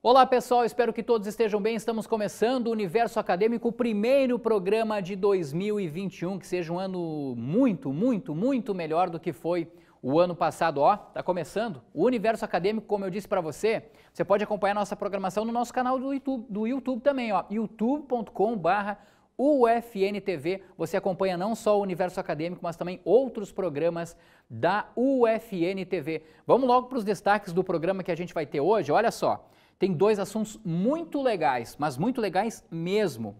Olá pessoal, espero que todos estejam bem. Estamos começando o Universo Acadêmico, o primeiro programa de 2021, que seja um ano muito melhor do que foi o ano passado. Ó, tá começando o Universo Acadêmico, como eu disse para você. Você pode acompanhar nossa programação no nosso canal do YouTube também, ó, youtube.com/UFNTV. Você acompanha não só o Universo Acadêmico, mas também outros programas da UFNTV. Vamos logo para os destaques do programa que a gente vai ter hoje. Olha só. Tem dois assuntos muito legais, mas muito legais mesmo.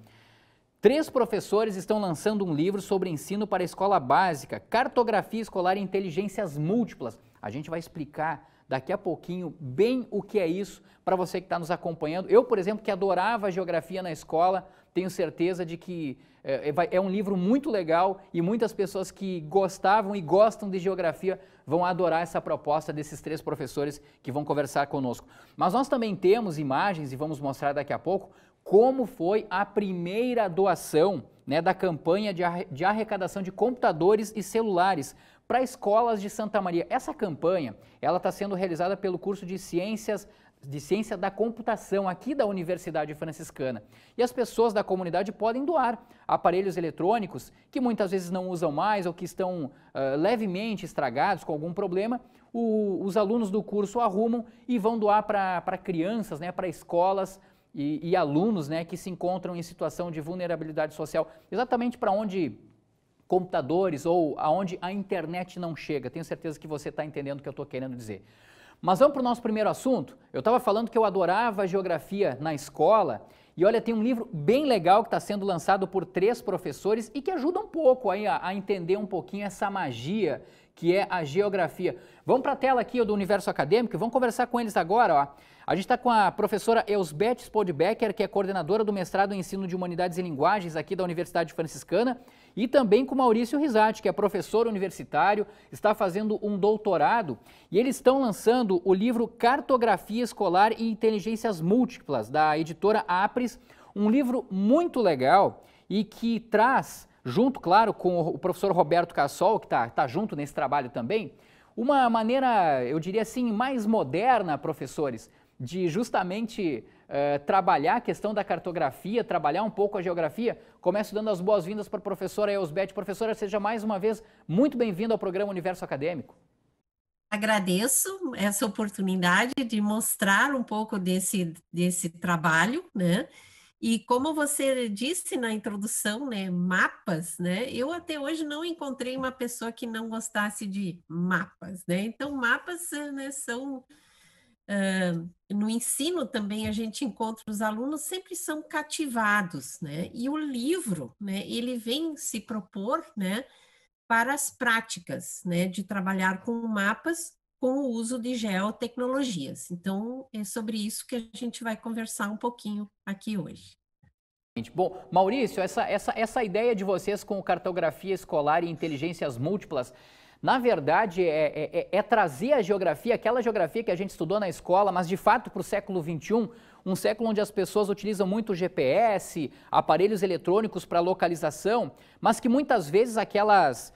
3 professores estão lançando um livro sobre ensino para a escola básica, cartografia escolar e inteligências múltiplas. A gente vai explicar daqui a pouquinho bem o que é isso para você que está nos acompanhando. Eu, por exemplo, que adorava geografia na escola, tenho certeza de que é um livro muito legal e muitas pessoas que gostavam e gostam de geografia vão adorar essa proposta desses 3 professores que vão conversar conosco. Mas nós também temos imagens e vamos mostrar daqui a pouco como foi a primeira doação, né, da campanha de arrecadação de computadores e celulares para escolas de Santa Maria. Essa campanha ela está sendo realizada pelo curso de Ciência da Computação aqui da Universidade Franciscana. E as pessoas da comunidade podem doar aparelhos eletrônicos que muitas vezes não usam mais ou que estão levemente estragados com algum problema. Os alunos do curso arrumam e vão doar para crianças, né, para escolas e alunos, né, que se encontram em situação de vulnerabilidade social, exatamente para onde computadores ou aonde a internet não chega. Tenho certeza que você está entendendo o que eu estou querendo dizer. Mas vamos para o nosso primeiro assunto. Eu estava falando que eu adorava geografia na escola e olha, tem um livro bem legal que está sendo lançado por 3 professores e que ajuda um pouco aí a entender um pouquinho essa magia que é a geografia. Vamos para a tela aqui do Universo Acadêmico e vamos conversar com eles agora. Ó. A gente está com a professora Elsbeth Spodbecker, que é coordenadora do mestrado em Ensino de Humanidades e Linguagens aqui da Universidade Franciscana, e também com Maurício Risati, que é professor universitário, está fazendo um doutorado, e eles estão lançando o livro Cartografia Escolar e Inteligências Múltiplas, da editora Apres, um livro muito legal e que traz, junto, claro, com o professor Roberto Cassol, que está junto nesse trabalho também, uma maneira, eu diria assim, mais moderna, professores, de justamente trabalhar a questão da cartografia, trabalhar um pouco a geografia. Começo dando as boas-vindas para a professora Elsbeth. Professora, seja mais uma vez muito bem-vinda ao programa Universo Acadêmico. Agradeço essa oportunidade de mostrar um pouco desse trabalho, né? E como você disse na introdução, né, mapas, né? Eu até hoje não encontrei uma pessoa que não gostasse de mapas, né? Então, mapas, né, são... no ensino também a gente encontra os alunos sempre são cativados, né? E o livro, né, ele vem se propor, né, para as práticas, né, de trabalhar com mapas com o uso de geotecnologias. Então, é sobre isso que a gente vai conversar um pouquinho aqui hoje. Bom, Maurício, essa ideia de vocês com cartografia escolar e inteligências múltiplas, na verdade, é trazer a geografia, aquela geografia que a gente estudou na escola, mas de fato para o século XXI, um século onde as pessoas utilizam muito GPS, aparelhos eletrônicos para localização, mas que muitas vezes aquelas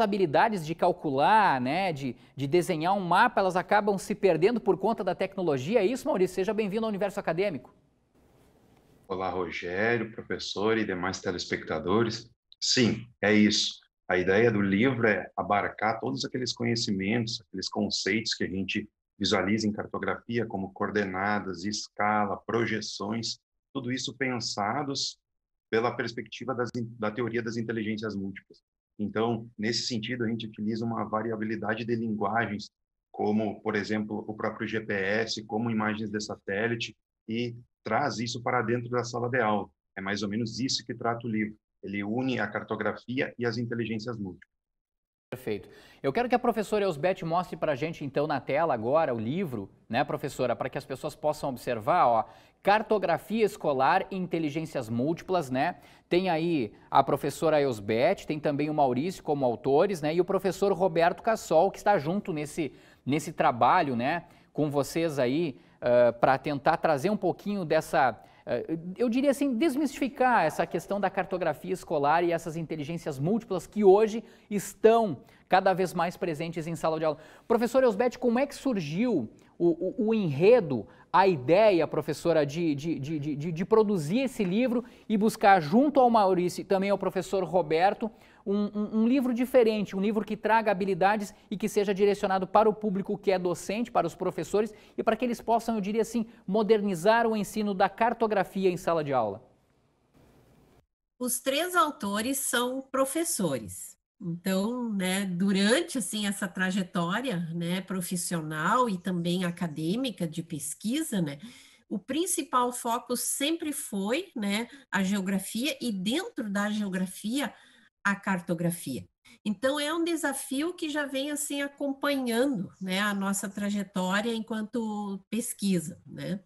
habilidades de calcular, né, de desenhar um mapa, elas acabam se perdendo por conta da tecnologia. É isso, Maurício? Seja bem-vindo ao Universo Acadêmico. Olá, Rogério, professor e demais telespectadores. Sim, é isso. A ideia do livro é abarcar todos aqueles conhecimentos, aqueles conceitos que a gente visualiza em cartografia, como coordenadas, escala, projeções, tudo isso pensados pela perspectiva da teoria das inteligências múltiplas. Então, nesse sentido, a gente utiliza uma variabilidade de linguagens, como, por exemplo, o próprio GPS, como imagens de satélite, e traz isso para dentro da sala de aula. É mais ou menos isso que trata o livro. Ele une a cartografia e as inteligências múltiplas. Perfeito. Eu quero que a professora Elsbeth mostre para a gente, então, na tela agora, o livro, né, professora, para que as pessoas possam observar, ó, Cartografia Escolar e Inteligências Múltiplas, né? Tem aí a professora Elsbeth, tem também o Maurício como autores, né? E o professor Roberto Cassol, que está junto nesse trabalho, né, com vocês aí, para tentar trazer um pouquinho dessa... eu diria assim, desmistificar essa questão da cartografia escolar e essas inteligências múltiplas que hoje estão cada vez mais presentes em sala de aula. Professor Elsbeth, como é que surgiu o enredo, a ideia, professora, de produzir esse livro e buscar junto ao Maurício e também ao professor Roberto um livro diferente, um livro que traga habilidades e que seja direcionado para o público que é docente, para os professores e para que eles possam, eu diria assim, modernizar o ensino da cartografia em sala de aula? Os 3 autores são professores. Então, né, durante assim essa trajetória, né, profissional e também acadêmica de pesquisa, né, o principal foco sempre foi, né, a geografia e dentro da geografia a cartografia. Então é um desafio que já vem assim acompanhando, né, a nossa trajetória enquanto pesquisa, né?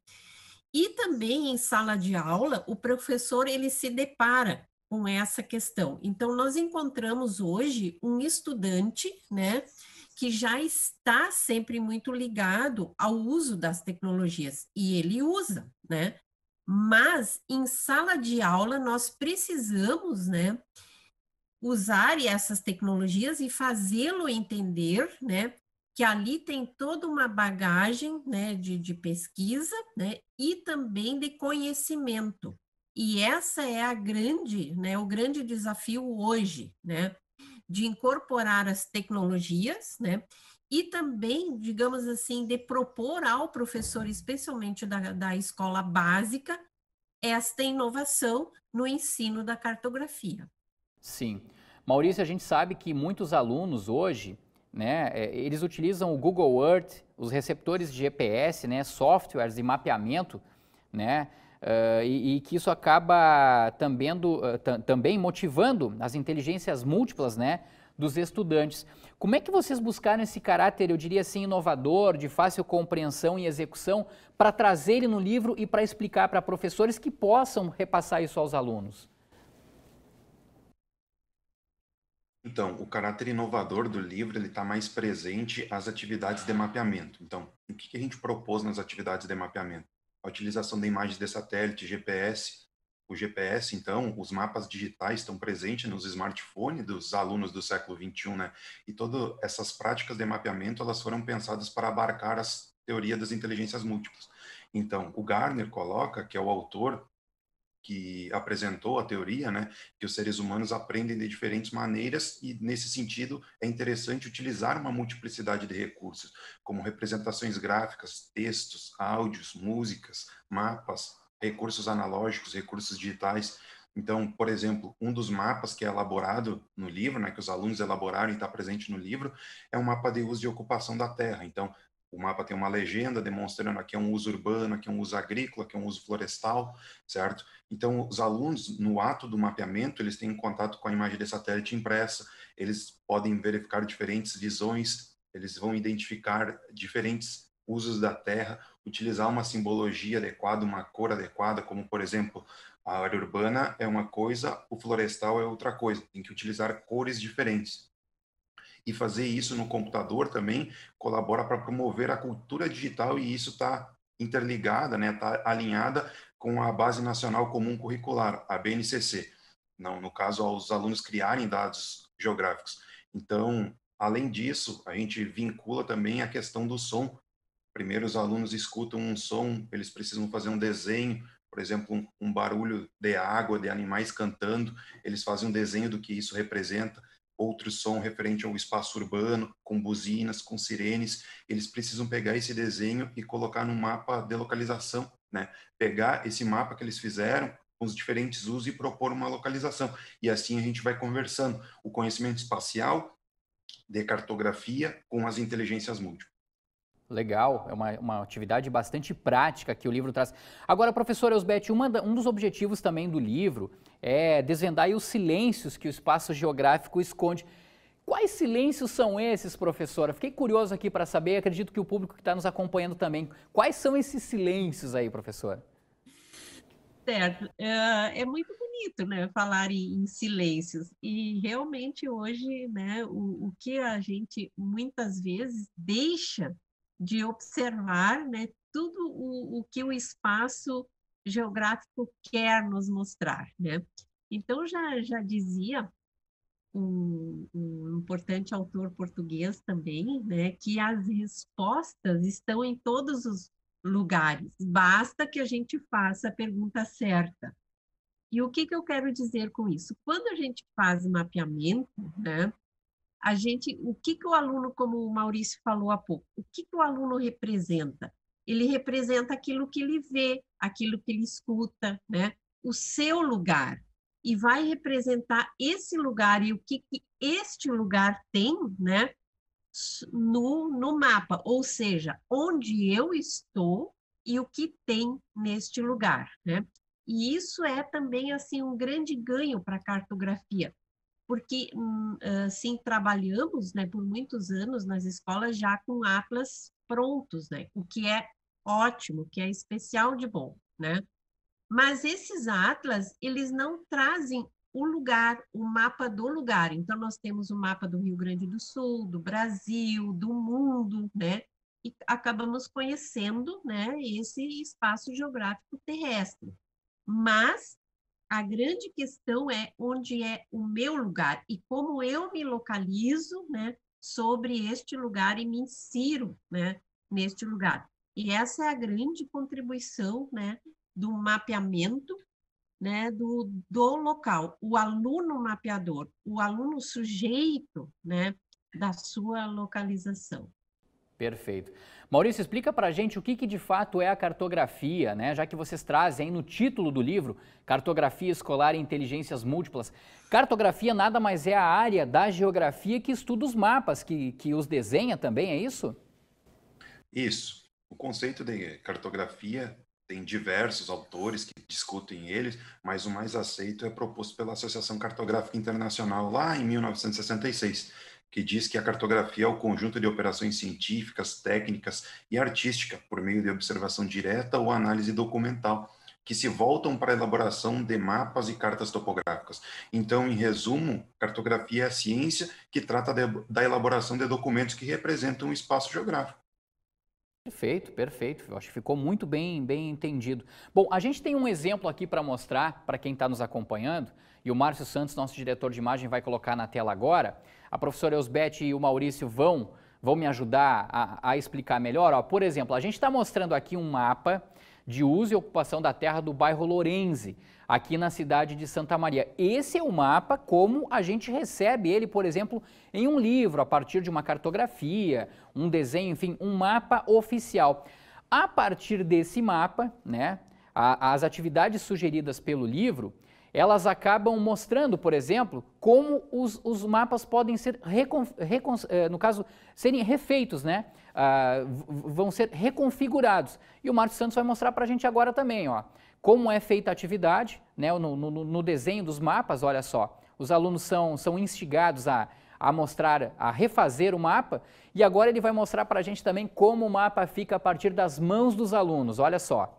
E também em sala de aula, o professor ele se depara com essa questão. Então, nós encontramos hoje um estudante, né, que já está sempre muito ligado ao uso das tecnologias, e ele usa, né? Mas em sala de aula nós precisamos, né, usar essas tecnologias e fazê-lo entender, né, que ali tem toda uma bagagem, né, de pesquisa, né, e também de conhecimento. E essa é a grande, né, o grande desafio hoje, né, de incorporar as tecnologias, né, e também, digamos assim, de propor ao professor, especialmente da escola básica, esta inovação no ensino da cartografia. Sim. Maurício, a gente sabe que muitos alunos hoje, né, eles utilizam o Google Earth, os receptores de GPS, né, softwares de mapeamento, né, e que isso acaba também motivando as inteligências múltiplas, né, dos estudantes. Como é que vocês buscaram esse caráter, eu diria assim, inovador, de fácil compreensão e execução, para trazer ele no livro e para explicar para professores que possam repassar isso aos alunos? Então, o caráter inovador do livro ele está mais presente às atividades de mapeamento. Então, o que a gente propôs nas atividades de mapeamento? A utilização de imagens de satélite, GPS. O GPS, então, os mapas digitais estão presentes nos smartphones dos alunos do século XXI, né? E todas essas práticas de mapeamento, elas foram pensadas para abarcar as teorias das inteligências múltiplas. Então, o Garner coloca, que é o autor que apresentou a teoria, né, que os seres humanos aprendem de diferentes maneiras e, nesse sentido, é interessante utilizar uma multiplicidade de recursos, como representações gráficas, textos, áudios, músicas, mapas, recursos analógicos, recursos digitais. Então, por exemplo, um dos mapas que é elaborado no livro, né, que os alunos elaboraram e está presente no livro, é um mapa de uso e ocupação da terra. Então, o mapa tem uma legenda demonstrando aqui é um uso urbano, aqui é um uso agrícola, aqui é um uso florestal, certo? Então, os alunos, no ato do mapeamento, eles têm contato com a imagem de satélite impressa, eles podem verificar diferentes visões, eles vão identificar diferentes usos da terra, utilizar uma simbologia adequada, uma cor adequada, como, por exemplo, a área urbana é uma coisa, o florestal é outra coisa, tem que utilizar cores diferentes. E fazer isso no computador também colabora para promover a cultura digital e isso está interligada, né, está alinhada com a Base Nacional Comum Curricular, a BNCC, não, no caso, aos alunos criarem dados geográficos. Então, além disso, a gente vincula também a questão do som. Primeiro, os alunos escutam um som, eles precisam fazer um desenho, por exemplo, um barulho de água, de animais cantando, eles fazem um desenho do que isso representa. Outro som referente ao espaço urbano, com buzinas, com sirenes, eles precisam pegar esse desenho e colocar no mapa de localização, né? Pegar esse mapa que eles fizeram, com os diferentes usos e propor uma localização. E assim a gente vai conversando o conhecimento espacial de cartografia com as inteligências múltiplas. Legal, é uma atividade bastante prática que o livro traz. Agora, professora Elsbeth, um dos objetivos também do livro é desvendar aí os silêncios que o espaço geográfico esconde. Quais silêncios são esses, professora? Fiquei curioso aqui para saber, acredito que o público que está nos acompanhando também. Quais são esses silêncios aí, professora? Certo, é muito bonito, né, falar em silêncios, e realmente hoje, né, o que a gente muitas vezes deixa de observar, né, tudo o que o espaço geográfico quer nos mostrar, né? Então, já dizia um importante autor português também, né, que as respostas estão em todos os lugares, basta que a gente faça a pergunta certa. E o que eu quero dizer com isso? Quando a gente faz mapeamento, né, o que o aluno, como o Maurício falou há pouco, o que o aluno representa? Ele representa aquilo que ele vê, aquilo que ele escuta, né? O seu lugar. E vai representar esse lugar e o que este lugar tem, né? No mapa, ou seja, onde eu estou e o que tem neste lugar, né? E isso é também, assim, um grande ganho para a cartografia, porque, assim, trabalhamos, né, por muitos anos nas escolas já com atlas prontos, né, o que é ótimo, o que é especial de bom, né? Mas esses atlas, eles não trazem o lugar, o mapa do lugar. Então, nós temos o mapa do Rio Grande do Sul, do Brasil, do mundo, né? E acabamos conhecendo, né, esse espaço geográfico terrestre. Mas a grande questão é onde é o meu lugar e como eu me localizo, né, sobre este lugar e me insiro, né, neste lugar. E essa é a grande contribuição, né, do mapeamento, né, do local. O aluno mapeador, o aluno sujeito, né, da sua localização. Perfeito. Maurício, explica pra gente o que de fato é a cartografia, né? Já que vocês trazem aí no título do livro, Cartografia Escolar e Inteligências Múltiplas. Cartografia nada mais é a área da geografia que estuda os mapas, que os desenha também, é isso? Isso. O conceito de cartografia tem diversos autores que discutem eles, mas o mais aceito é proposto pela Associação Cartográfica Internacional lá em 1966, que diz que a cartografia é o conjunto de operações científicas, técnicas e artística por meio de observação direta ou análise documental, que se voltam para a elaboração de mapas e cartas topográficas. Então, em resumo, cartografia é a ciência que trata da elaboração de documentos que representam um espaço geográfico. Perfeito, perfeito. Eu acho que ficou muito bem entendido. Bom, a gente tem um exemplo aqui para mostrar para quem está nos acompanhando, e o Márcio Santos, nosso diretor de imagem, vai colocar na tela agora. A professora Elsbeth e o Maurício vão me ajudar a explicar melhor. Ó, por exemplo, a gente está mostrando aqui um mapa de uso e ocupação da terra do bairro Lourense, aqui na cidade de Santa Maria. Esse é o mapa como a gente recebe ele, por exemplo, em um livro, a partir de uma cartografia, um desenho, enfim, um mapa oficial. A partir desse mapa, né, as atividades sugeridas pelo livro, elas acabam mostrando, por exemplo, como os mapas podem ser, no caso, serem refeitos, né? Vão ser reconfigurados. E o Márcio Santos vai mostrar para a gente agora também, ó, como é feita a atividade, né? No desenho dos mapas, olha só, os alunos são instigados a mostrar, a refazer o mapa, e agora ele vai mostrar para a gente também como o mapa fica a partir das mãos dos alunos, olha só.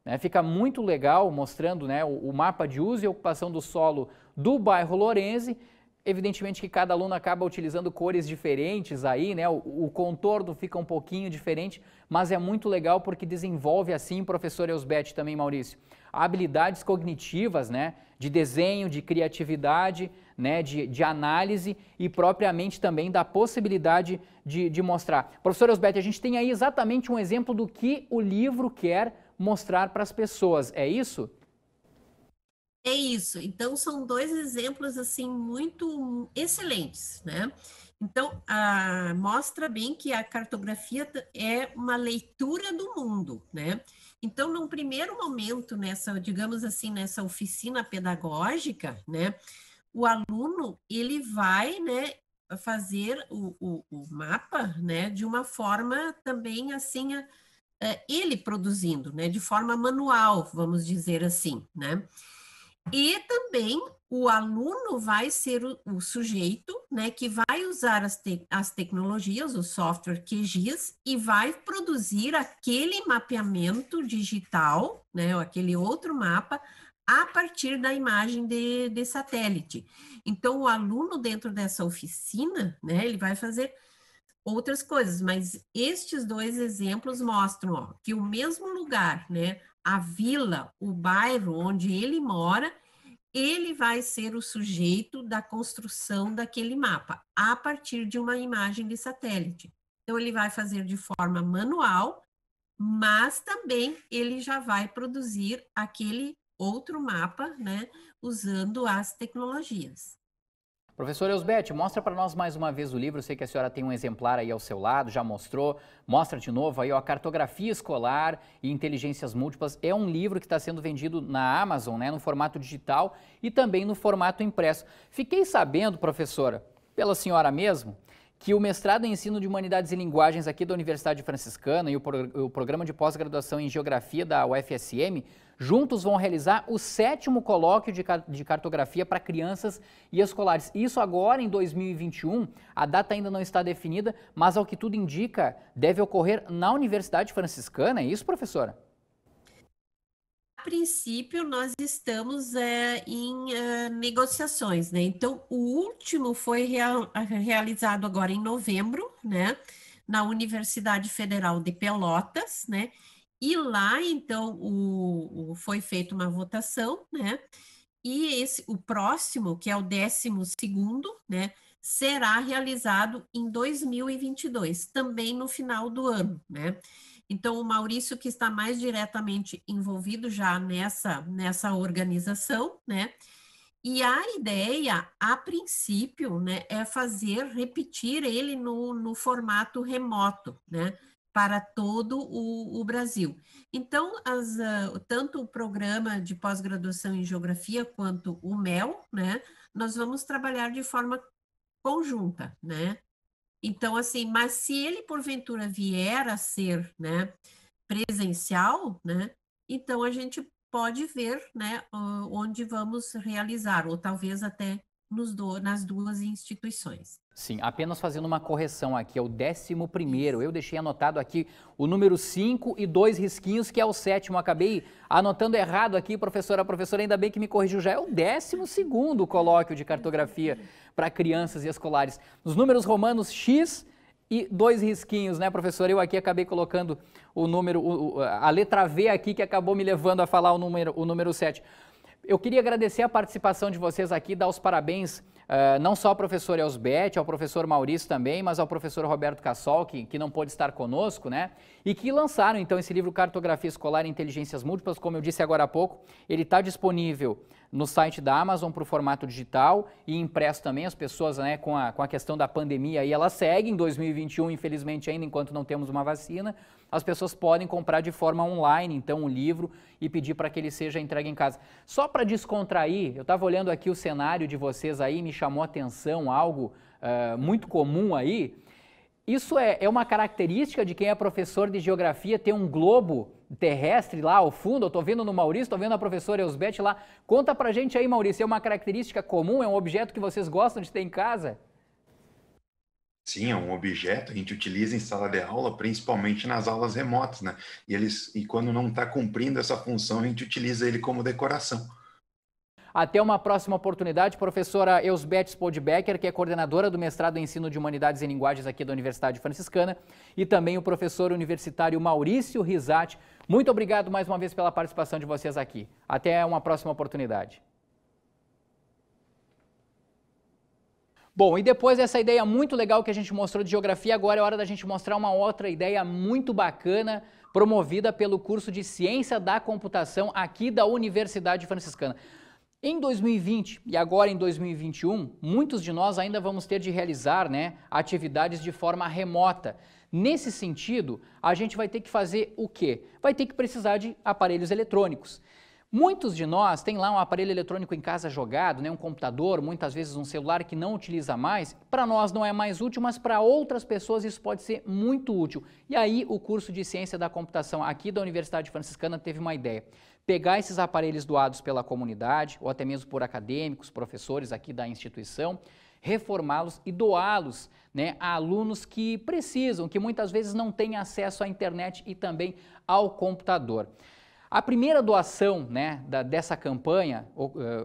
Né, fica muito legal mostrando, né, o mapa de uso e ocupação do solo do bairro Lourense. Evidentemente que cada aluno acaba utilizando cores diferentes aí, né, o contorno fica um pouquinho diferente, mas é muito legal porque desenvolve assim, professor Elsbeth também, Maurício, habilidades cognitivas, né, de desenho, de criatividade, né, de análise e propriamente também da possibilidade de mostrar. Professor Elsbeth, a gente tem aí exatamente um exemplo do que o livro quer mostrar para as pessoas, é isso? É isso. Então, são dois exemplos, assim, muito excelentes, né? Então, mostra bem que a cartografia é uma leitura do mundo, né? Então, num primeiro momento, digamos assim, nessa oficina pedagógica, né? O aluno, ele vai, né, fazer o mapa, né, de uma forma também, assim, ele produzindo, né, de forma manual, vamos dizer assim, né? E também o aluno vai ser o sujeito, né, que vai usar as tecnologias, o software QGIS, e vai produzir aquele mapeamento digital, né, ou aquele outro mapa, a partir da imagem de satélite. Então, o aluno dentro dessa oficina, né, ele vai fazer outras coisas, mas estes dois exemplos mostram, ó, que o mesmo lugar, né, a vila, o bairro onde ele mora, ele vai ser o sujeito da construção daquele mapa, a partir de uma imagem de satélite. Então, ele vai fazer de forma manual, mas também ele já vai produzir aquele outro mapa, né, usando as tecnologias. Professora Elsbeth, mostra para nós mais uma vez o livro. Eu sei que a senhora tem um exemplar aí ao seu lado, já mostrou. Mostra de novo aí, ó, Cartografia Escolar e Inteligências Múltiplas. É um livro que está sendo vendido na Amazon, né, no formato digital e também no formato impresso. Fiquei sabendo, professora, pela senhora mesmo, que o mestrado em Ensino de Humanidades e Linguagens aqui da Universidade Franciscana e o programa de pós-graduação em Geografia da UFSM, juntos vão realizar o 7º colóquio de cartografia para crianças e escolares. Isso agora em 2021, a data ainda não está definida, mas ao que tudo indica, deve ocorrer na Universidade Franciscana, é isso, professora? A princípio, nós estamos em negociações, né? Então, o último foi realizado agora em novembro, né? Na Universidade Federal de Pelotas, né? E lá, então, foi feita uma votação, né? E o próximo, que é o 12º, né? Será realizado em 2022, também no final do ano, né? Então, o Maurício, que está mais diretamente envolvido já nessa organização, né? E a ideia, a princípio, né, é repetir ele no formato remoto, né? Para todo o Brasil. Então, tanto o programa de pós-graduação em Geografia quanto o MEL, né? Nós vamos trabalhar de forma conjunta, né? Então, assim, mas se ele porventura vier a ser, né, presencial, né, então a gente pode ver, né, onde vamos realizar, ou talvez até nas duas instituições. Sim, apenas fazendo uma correção aqui, é o 11º. Eu deixei anotado aqui o número 5 e 2 risquinhos, que é o 7º. Acabei anotando errado aqui, professora. A professora ainda bem que me corrigiu, já é o 12º colóquio de cartografia para crianças e escolares. Nos números romanos X e 2 risquinhos, né, professora? Eu aqui acabei colocando o número, a letra V aqui, que acabou me levando a falar o número 7. Eu queria agradecer a participação de vocês aqui, dar os parabéns não só ao professor Elsbeth, ao professor Maurício também, mas ao professor Roberto Cassol, que não pôde estar conosco, né? E que lançaram então esse livro Cartografia Escolar e Inteligências Múltiplas. Como eu disse agora há pouco, ele está disponível no site da Amazon para o formato digital e impresso também. As pessoas, né, com a questão da pandemia aí, elas seguem em 2021, infelizmente ainda, enquanto não temos uma vacina. As pessoas podem comprar de forma online, então, o livro e pedir para que ele seja entregue em casa. Só para descontrair, eu estava olhando aqui o cenário de vocês aí, me chamou a atenção algo muito comum aí. Isso é uma característica de quem é professor de geografia, ter um globo terrestre lá ao fundo. Eu estou vendo no Maurício, estou vendo a professora Elsbeth lá. Conta pra gente aí, Maurício, é uma característica comum, é um objeto que vocês gostam de ter em casa? Sim, é um objeto, a gente utiliza em sala de aula, principalmente nas aulas remotas, né? E quando não está cumprindo essa função, a gente utiliza ele como decoração. Até uma próxima oportunidade, professora Elsbeth Spodbecker, que é coordenadora do mestrado em Ensino de Humanidades e Linguagens aqui da Universidade Franciscana, e também o professor universitário Maurício Risati. Muito obrigado mais uma vez pela participação de vocês aqui. Até uma próxima oportunidade. Bom, e depois dessa ideia muito legal que a gente mostrou de geografia, agora é hora da gente mostrar uma outra ideia muito bacana, promovida pelo curso de Ciência da Computação aqui da Universidade Franciscana. Em 2020 e agora em 2021, muitos de nós ainda vamos ter de realizar, né, atividades de forma remota. Nesse sentido, a gente vai ter que fazer o quê? Vai ter que precisar de aparelhos eletrônicos. Muitos de nós têm lá um aparelho eletrônico em casa jogado, né, um computador, muitas vezes um celular que não utiliza mais. Para nós não é mais útil, mas para outras pessoas isso pode ser muito útil. E aí o curso de Ciência da Computação aqui da Universidade Franciscana teve uma ideia. Pegar esses aparelhos doados pela comunidade, ou até mesmo por acadêmicos, professores aqui da instituição, reformá-los e doá-los, né, a alunos que precisam, que muitas vezes não têm acesso à internet e também ao computador. A primeira doação, né, dessa campanha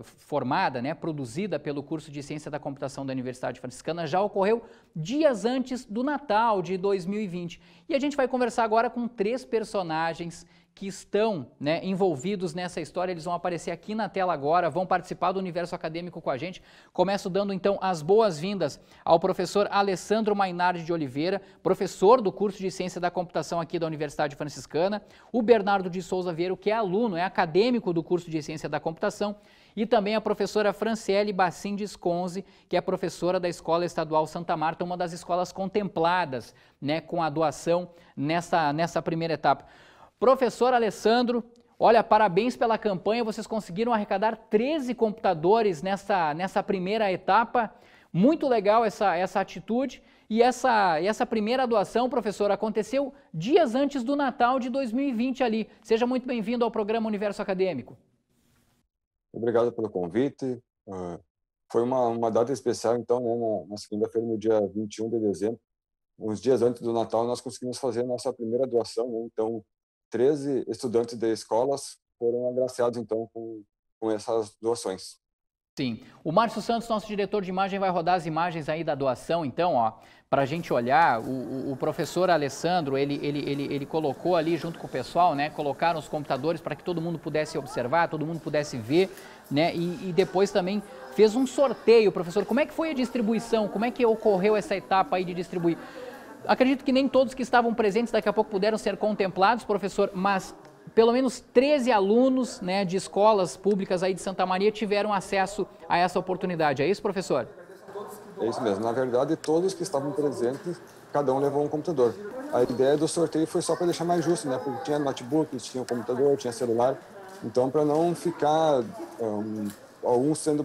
formada, né, produzida pelo curso de Ciência da Computação da Universidade Franciscana já ocorreu dias antes do Natal de 2020. E a gente vai conversar agora com 3 personagens que estão, né, envolvidos nessa história, eles vão aparecer aqui na tela agora, vão participar do Universo Acadêmico com a gente. Começo dando então as boas-vindas ao professor Alessandro Mainardi de Oliveira, professor do curso de Ciência da Computação aqui da Universidade Franciscana, o Bernardo de Souza Vieira, que é aluno, é acadêmico do curso de Ciência da Computação, e também a professora Franciele Bassin de Sconzi, que é professora da Escola Estadual Santa Marta, uma das escolas contempladas, né, com a doação nessa primeira etapa. Professor Alessandro, olha, parabéns pela campanha, vocês conseguiram arrecadar 13 computadores nessa primeira etapa, muito legal essa atitude, e essa primeira doação, professor, aconteceu dias antes do Natal de 2020 ali. Seja muito bem-vindo ao programa Universo Acadêmico. Obrigado pelo convite. Foi uma data especial, então, né, na segunda-feira, no dia 21 de dezembro, uns dias antes do Natal, nós conseguimos fazer a nossa primeira doação, né? Então, 13 estudantes de escolas foram agraciados, então, com essas doações. Sim. O Márcio Santos, nosso diretor de imagem, vai rodar as imagens aí da doação, então, ó, para a gente olhar. O professor Alessandro, ele colocou ali junto com o pessoal, né, colocaram os computadores para que todo mundo pudesse observar, todo mundo pudesse ver, né, e depois também fez um sorteio, professor. Como é que foi a distribuição? Como é que ocorreu essa etapa aí de distribuir? Acredito que nem todos que estavam presentes daqui a pouco puderam ser contemplados, professor, mas pelo menos 13 alunos, né, de escolas públicas aí de Santa Maria tiveram acesso a essa oportunidade. É isso, professor? É isso mesmo. Na verdade, todos que estavam presentes, cada um levou um computador. A ideia do sorteio foi só para deixar mais justo, né? Porque tinha notebook, tinha computador, tinha celular. Então, para não ficar algum sendo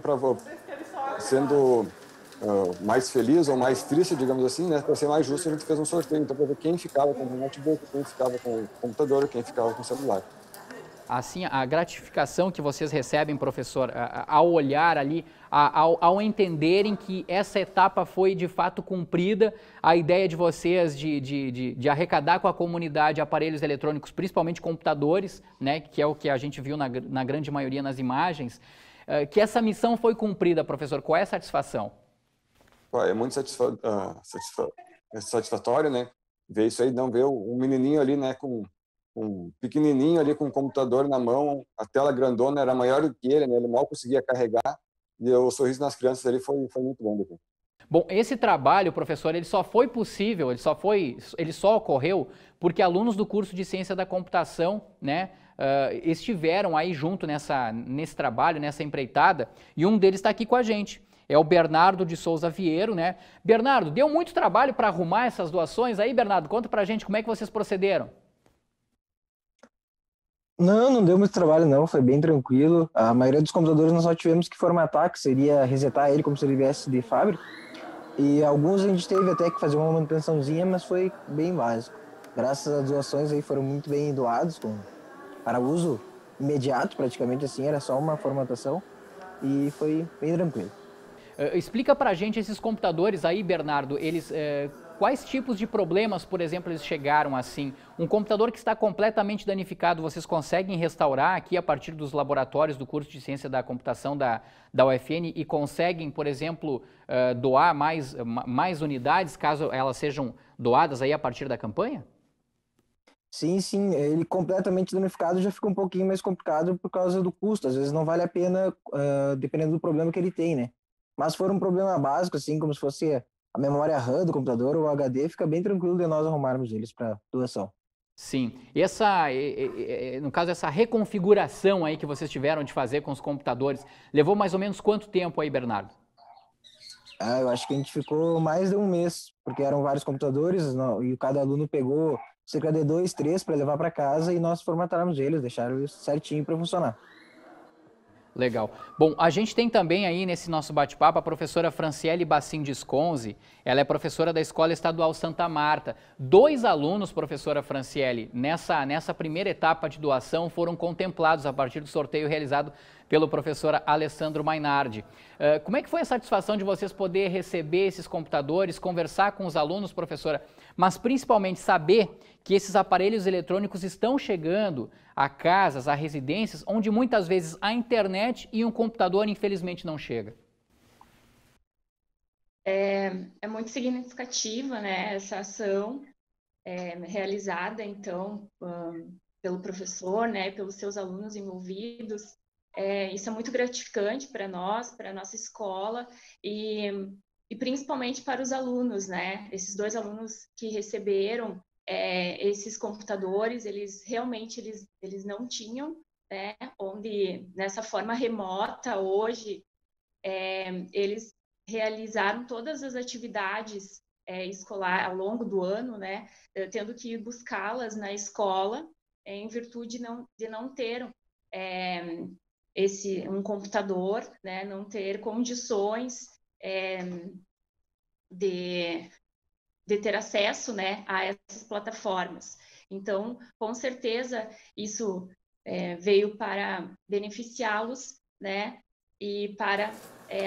mais feliz ou mais triste, digamos assim, né? Para ser mais justo, a gente fez um sorteio. Então, para ver quem ficava com o notebook, quem ficava com o computador, quem ficava com o celular. Assim, a gratificação que vocês recebem, professor, ao olhar ali, ao entenderem que essa etapa foi de fato cumprida, a ideia de vocês de arrecadar com a comunidade aparelhos eletrônicos, principalmente computadores, né, que é o que a gente viu na grande maioria nas imagens, que essa missão foi cumprida, professor. Qual é a satisfação? É muito satisfatório, né? Ver isso aí, não ver um menininho ali, né, um pequenininho ali com o computador na mão, a tela grandona era maior do que ele, né? Ele mal conseguia carregar, e o sorriso nas crianças ali foi muito bom. Daqui. Bom, esse trabalho, professor, ele só foi possível, ele só ocorreu porque alunos do curso de Ciência da Computação, né, estiveram aí junto nesse trabalho, nessa empreitada, e um deles está aqui com a gente. É o Bernardo de Souza Vieira, né? Bernardo, deu muito trabalho para arrumar essas doações aí, Bernardo? Conta pra gente como é que vocês procederam. Não deu muito trabalho não, foi bem tranquilo. A maioria dos computadores nós só tivemos que formatar, que seria resetar ele como se ele viesse de fábrica. E alguns a gente teve até que fazer uma manutençãozinha, mas foi bem básico. Graças às doações aí foram muito bem doados, para uso imediato praticamente assim, era só uma formatação e foi bem tranquilo. Explica pra gente esses computadores aí, Bernardo, eles... Quais tipos de problemas, por exemplo, eles chegaram assim? Um computador que está completamente danificado, vocês conseguem restaurar aqui a partir dos laboratórios do curso de Ciência da Computação da UFN e conseguem, por exemplo, doar mais unidades, caso elas sejam doadas aí a partir da campanha? Sim, ele completamente danificado já fica um pouquinho mais complicado por causa do custo. Às vezes não vale a pena, dependendo do problema que ele tem, né? Mas se for um problema básico, assim, como se fosse a memória RAM do computador ou o HD, fica bem tranquilo de nós arrumarmos eles para doação. Sim. E no caso, essa reconfiguração aí que vocês tiveram de fazer com os computadores, levou mais ou menos quanto tempo aí, Bernardo? Eu acho que a gente ficou mais de um mês, porque eram vários computadores e cada aluno pegou cerca de 2, 3 para levar para casa e nós formatáramos eles, deixaram eles certinho para funcionar. Legal. Bom, a gente tem também aí nesse nosso bate-papo a professora Franciele Bassin de Sconzi, ela é professora da Escola Estadual Santa Marta. 2 alunos, professora Franciele, nessa primeira etapa de doação foram contemplados a partir do sorteio realizado pelo professor Alessandro Mainardi. Como é que foi a satisfação de vocês poder receber esses computadores, conversar com os alunos, professora, mas principalmente saber que esses aparelhos eletrônicos estão chegando a casas, a residências, onde muitas vezes a internet e um computador, infelizmente, não chega? É muito significativa, né, essa ação realizada, então, pelo professor, né, pelos seus alunos envolvidos. Isso é muito gratificante para nós, para a nossa escola, e principalmente para os alunos, né? Esses 2 alunos que receberam esses computadores, eles realmente eles não tinham, né? Onde, nessa forma remota, hoje, eles realizaram todas as atividades escolar ao longo do ano, né? Tendo que buscá-las na escola, em virtude de não ter um computador, né? Não ter condições de ter acesso, né, a essas plataformas. Então, com certeza, isso veio para beneficiá-los, né, e para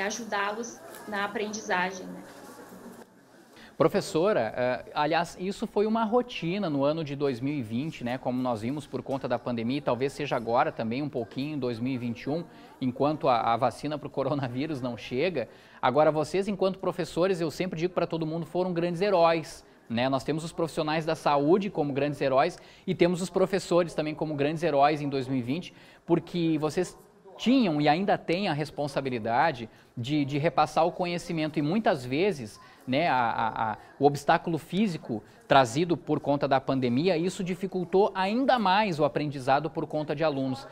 ajudá-los na aprendizagem, né. Professora, aliás, isso foi uma rotina no ano de 2020, né? Como nós vimos por conta da pandemia, e talvez seja agora também um pouquinho em 2021, enquanto a vacina para o coronavírus não chega. Agora, vocês, enquanto professores, eu sempre digo para todo mundo, foram grandes heróis, né? Nós temos os profissionais da saúde como grandes heróis e temos os professores também como grandes heróis em 2020, porque vocês tinham e ainda têm a responsabilidade de repassar o conhecimento e muitas vezes, né, o obstáculo físico trazido por conta da pandemia, isso dificultou ainda mais o aprendizado por conta de alunos.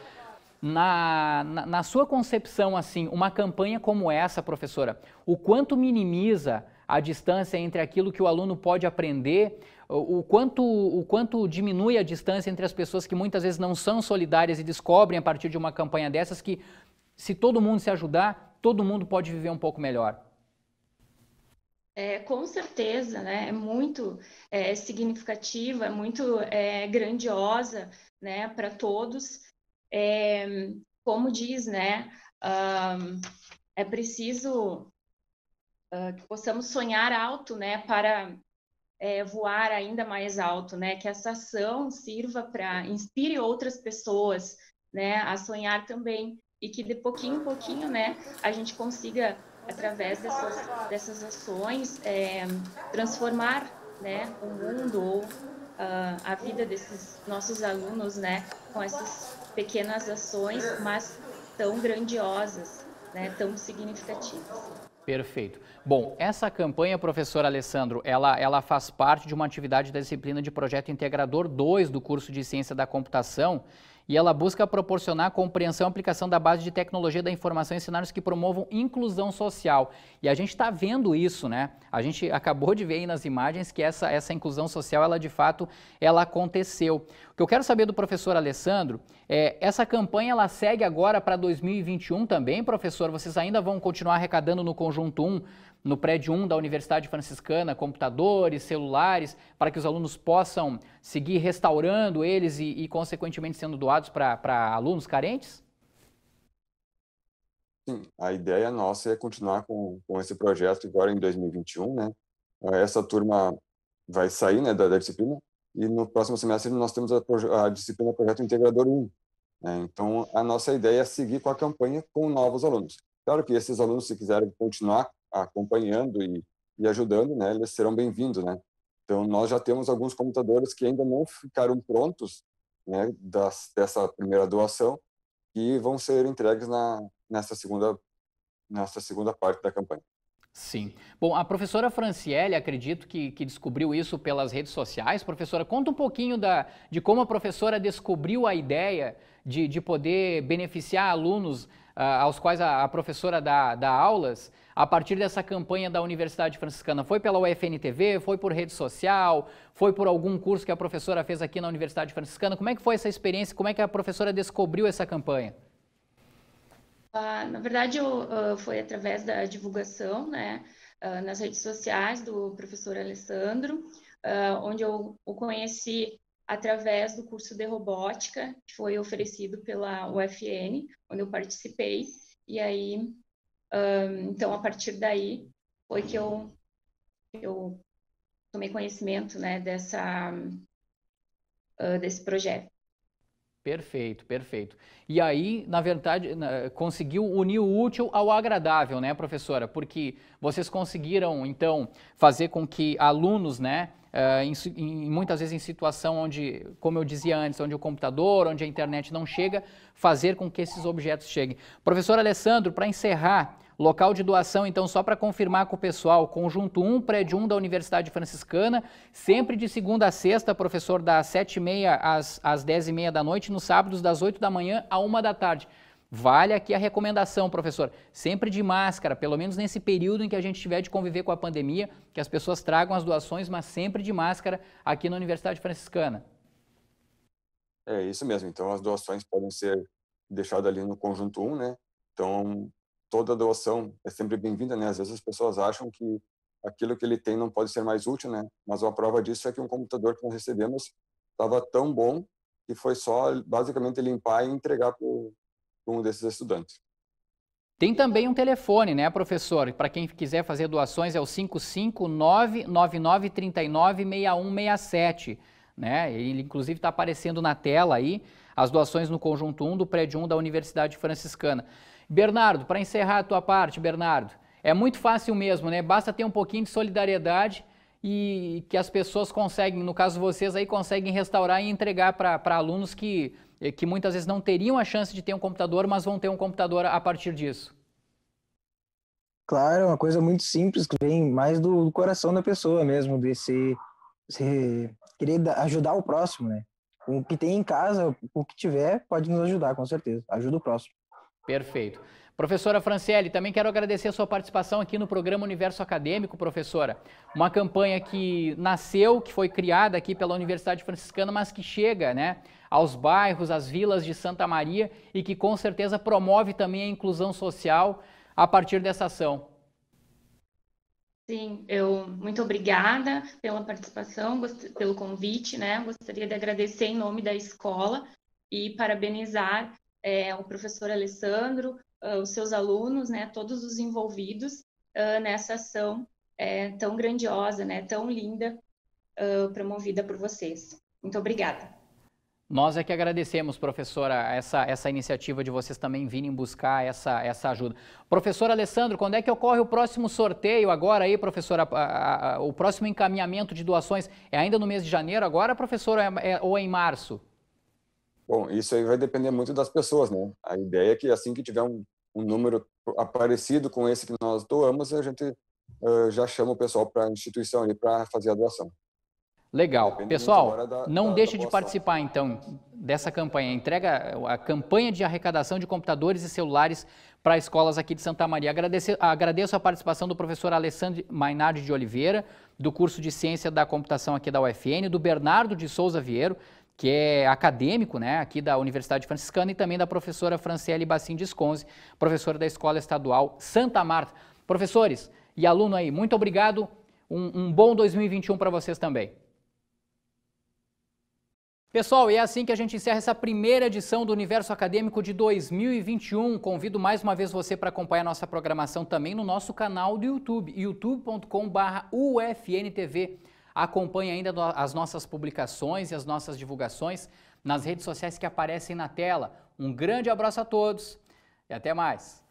Na sua concepção, assim, uma campanha como essa, professora, o quanto minimiza a distância entre aquilo que o aluno pode aprender, o quanto diminui a distância entre as pessoas que muitas vezes não são solidárias e descobrem a partir de uma campanha dessas que, se todo mundo se ajudar, todo mundo pode viver um pouco melhor? Com certeza, né? É muito significativa, é muito grandiosa, né, para todos. Como diz, né, é preciso que possamos sonhar alto, né, para voar ainda mais alto, né, que essa ação sirva para inspire outras pessoas, né, a sonhar também, e que de pouquinho em pouquinho, né, a gente consiga, através dessas ações, transformar, né, o mundo ou a vida desses nossos alunos, né, com essas pequenas ações, mas tão grandiosas, né, tão significativas. Perfeito. Bom, essa campanha, professor Alessandro, ela faz parte de uma atividade da disciplina de Projeto Integrador 2 do curso de Ciência da Computação, e ela busca proporcionar compreensão e aplicação da base de tecnologia da informação em cenários que promovam inclusão social. E a gente está vendo isso, né? A gente acabou de ver aí nas imagens que essa inclusão social, ela de fato, ela aconteceu. O que eu quero saber do professor Alessandro essa campanha, ela segue agora para 2021 também, professor? Vocês ainda vão continuar arrecadando no Conjunto 1, no prédio 1 da Universidade Franciscana, computadores, celulares, para que os alunos possam seguir restaurando eles e consequentemente, sendo doados para alunos carentes? Sim, a ideia nossa é continuar com esse projeto agora em 2021, né? Essa turma vai sair, né, da disciplina, e no próximo semestre nós temos a disciplina Projeto Integrador 1. Né? Então, a nossa ideia é seguir com a campanha com novos alunos. Claro que esses alunos, se quiserem continuar acompanhando e ajudando, né, eles serão bem-vindos, né? Então, nós já temos alguns computadores que ainda não ficaram prontos, né, dessa primeira doação, e vão ser entregues nessa segunda parte da campanha. Sim. Bom, a professora Franciele, acredito que descobriu isso pelas redes sociais. Professora, conta um pouquinho de como a professora descobriu a ideia de poder beneficiar alunos aos quais a professora dá aulas a partir dessa campanha da Universidade Franciscana. Foi pela UFN-TV, foi por rede social, foi por algum curso que a professora fez aqui na Universidade Franciscana? Como é que foi essa experiência? Como é que a professora descobriu essa campanha? Na verdade, foi através da divulgação, né, nas redes sociais do professor Alessandro, onde eu o conheci através do curso de robótica, que foi oferecido pela UFN, onde eu participei, e aí, então, a partir daí, foi que eu tomei conhecimento, né, desse projeto. Perfeito, perfeito. E aí, na verdade, conseguiu unir o útil ao agradável, né, professora? Porque vocês conseguiram, então, fazer com que alunos, né, muitas vezes em situação onde, como eu dizia antes, onde o computador, onde a internet não chega, fazer com que esses objetos cheguem. Professor Alessandro, para encerrar, local de doação, então, só para confirmar com o pessoal, Conjunto 1, Prédio 1 da Universidade Franciscana, sempre de segunda a sexta, professor, das 7h30 às 10h30 da noite, nos sábados das 8 da manhã à 1 da tarde. Vale aqui a recomendação, professor, sempre de máscara, pelo menos nesse período em que a gente tiver de conviver com a pandemia, que as pessoas tragam as doações, mas sempre de máscara aqui na Universidade Franciscana. É isso mesmo, então as doações podem ser deixadas ali no Conjunto 1, né? Então, toda doação é sempre bem-vinda, né? Às vezes as pessoas acham que aquilo que ele tem não pode ser mais útil, né? Mas a prova disso é que um computador que nós recebemos estava tão bom que foi só basicamente limpar e entregar para um desses estudantes. Tem também um telefone, né, professor? Para quem quiser fazer doações é o 559-9939-6167, né? Ele inclusive está aparecendo na tela aí, as doações no Conjunto 1 do Prédio 1 da Universidade Franciscana. Bernardo, para encerrar a tua parte, Bernardo, é muito fácil mesmo, né? Basta ter um pouquinho de solidariedade e que as pessoas conseguem, no caso vocês aí, conseguem restaurar e entregar para alunos que muitas vezes não teriam a chance de ter um computador, mas vão ter um computador a partir disso. Claro, é uma coisa muito simples, que vem mais do coração da pessoa mesmo, de se querer ajudar o próximo, né? O que tem em casa, o que tiver, pode nos ajudar, com certeza. Ajuda o próximo. Perfeito. Professora Franciele, também quero agradecer a sua participação aqui no programa Universo Acadêmico, professora. Uma campanha que nasceu, que foi criada aqui pela Universidade Franciscana, mas que chega, né, aos bairros, às vilas de Santa Maria e que com certeza promove também a inclusão social a partir dessa ação. Sim, muito obrigada pela participação, pelo convite, né? Gostaria de agradecer em nome da escola e parabenizar o professor Alessandro, os seus alunos, né, todos os envolvidos nessa ação tão grandiosa, né, tão linda, promovida por vocês. Muito obrigada. Nós é que agradecemos, professora, essa iniciativa de vocês também virem buscar essa ajuda. Professor Alessandro, quando é que ocorre o próximo sorteio agora aí, professora? O próximo encaminhamento de doações é ainda no mês de janeiro agora, professora, ou é em março? Bom, isso aí vai depender muito das pessoas, né? A ideia é que assim que tiver um número parecido com esse que nós doamos, a gente já chama o pessoal para a instituição ali para fazer a doação. Legal. Depende pessoal, não deixe de participar então dessa campanha. Entrega a campanha de arrecadação de computadores e celulares para escolas aqui de Santa Maria. Agradeço a participação do professor Alessandro Mainardi de Oliveira, do curso de Ciência da Computação aqui da UFN, do Bernardo de Souza Vieiro, que é acadêmico, né, aqui da Universidade Franciscana, e também da professora Franciele Bacin Disconzi, professora da Escola Estadual Santa Marta. Professores e aluno aí, muito obrigado. Um bom 2021 para vocês também. Pessoal, e é assim que a gente encerra essa primeira edição do Universo Acadêmico de 2021. Convido mais uma vez você para acompanhar nossa programação também no nosso canal do YouTube, youtube.com/UFNTV. Acompanhe ainda as nossas publicações e as nossas divulgações nas redes sociais que aparecem na tela. Um grande abraço a todos e até mais!